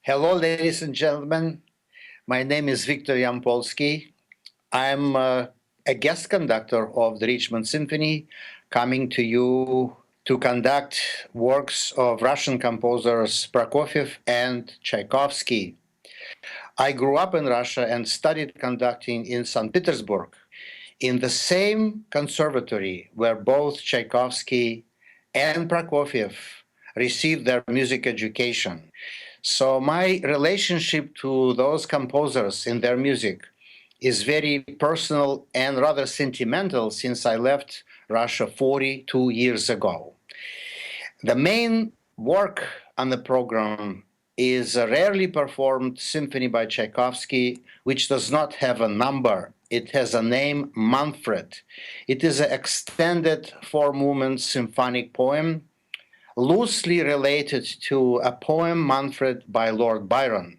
Hello, ladies and gentlemen. My name is Victor Yampolsky. I'm a guest conductor of the Richmond Symphony, coming to you to conduct works of Russian composers Prokofiev and Tchaikovsky. I grew up in Russia and studied conducting in St. Petersburg, in the same conservatory where both Tchaikovsky and Prokofiev received their music education. So my relationship to those composers in their music is very personal and rather sentimental since I left Russia 42 years ago. The main work on the program is a rarely performed symphony by Tchaikovsky, which does not have a number. It has a name, Manfred. It is an extended four-movement symphonic poem loosely related to a poem Manfred by Lord Byron.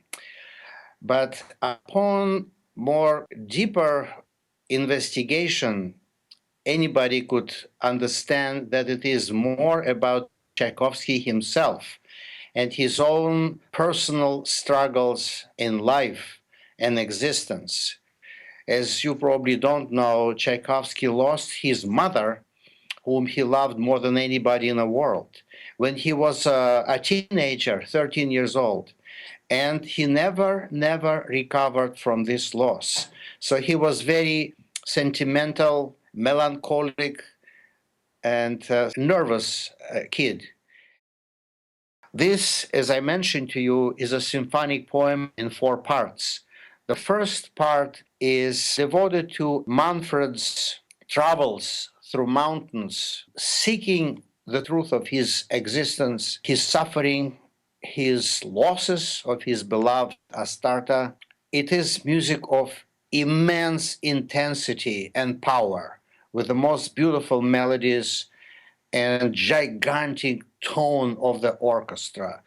But upon more deeper investigation, anybody could understand that it is more about Tchaikovsky himself and his own personal struggles in life and existence. As you probably don't know, Tchaikovsky lost his mother, whom he loved more than anybody in the world, when he was a teenager, 13 years old. And he never recovered from this loss. So he was very sentimental, melancholic, and nervous kid. This, as I mentioned to you, is a symphonic poem in four parts. The first part is devoted to Manfred's travels through mountains, seeking the truth of his existence, his suffering, his losses of his beloved Astarta. It is music of immense intensity and power, with the most beautiful melodies and gigantic tone of the orchestra.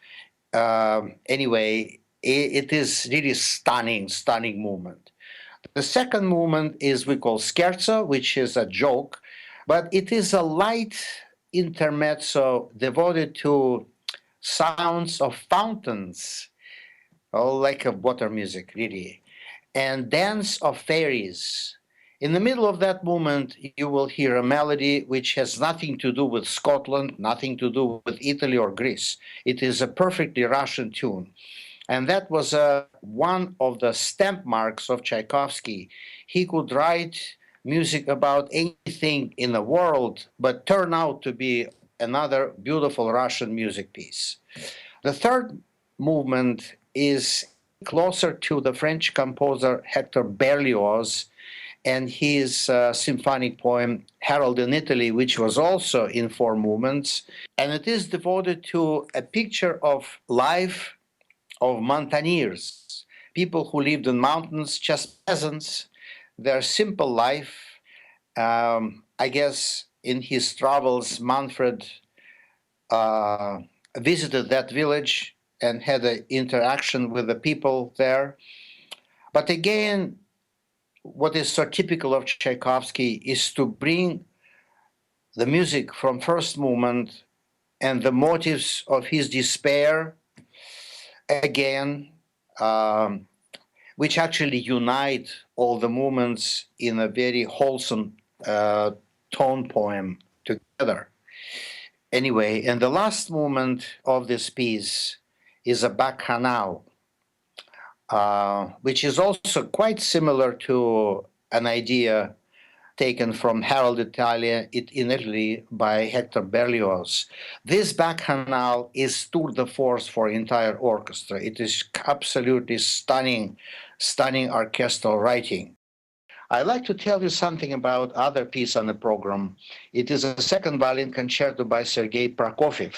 Anyway, it is really stunning movement. The second movement is we call scherzo, which is a joke, but it is a light intermezzo devoted to sounds of fountains, like a water music, really, and dance of fairies. In the middle of that movement, you will hear a melody which has nothing to do with Scotland, nothing to do with Italy or Greece. It is a perfectly Russian tune. And that was one of the stamp marks of Tchaikovsky. He could write music about anything in the world, but turn out to be another beautiful Russian music piece. The third movement is closer to the French composer Hector Berlioz and his symphonic poem Harold in Italy, which was also in four movements. And it is devoted to a picture of life of mountaineers, people who lived in mountains, just peasants, their simple life. I guess in his travels, Manfred visited that village and had an interaction with the people there. But again, what is so typical of Tchaikovsky is to bring the music from first movement and the motives of his despair again, which actually unite all the movements in a very wholesome tone poem together. Anyway, and the last movement of this piece is a bacchanal, which is also quite similar to an idea taken from Harold in Italy by Hector Berlioz. This bacchanal is tour de force for entire orchestra. It is absolutely stunning orchestral writing. I'd like to tell you something about other piece on the program. It is a second violin concerto by Sergei Prokofiev,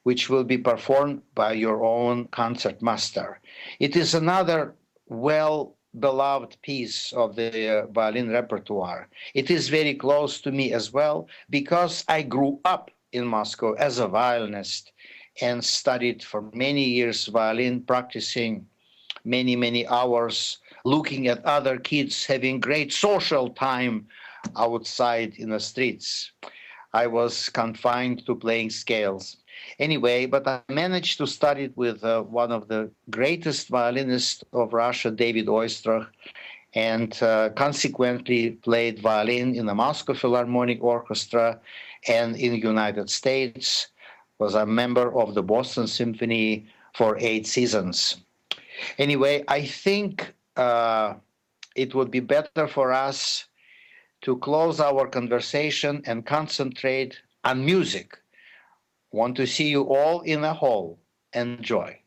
which will be performed by your own concertmaster. It is another well-beloved piece of the violin repertoire. It is very close to me as well because I grew up in Moscow as a violinist and studied for many years violin, practicing many hours, looking at other kids having great social time outside in the streets. I was confined to playing scales. Anyway, but I managed to study it with one of the greatest violinists of Russia, David Oistrakh, and consequently played violin in the Moscow Philharmonic Orchestra and in the United States, was a member of the Boston Symphony for 8 seasons. Anyway, I think it would be better for us to close our conversation and concentrate on music. Want to see you all in the hall. Enjoy.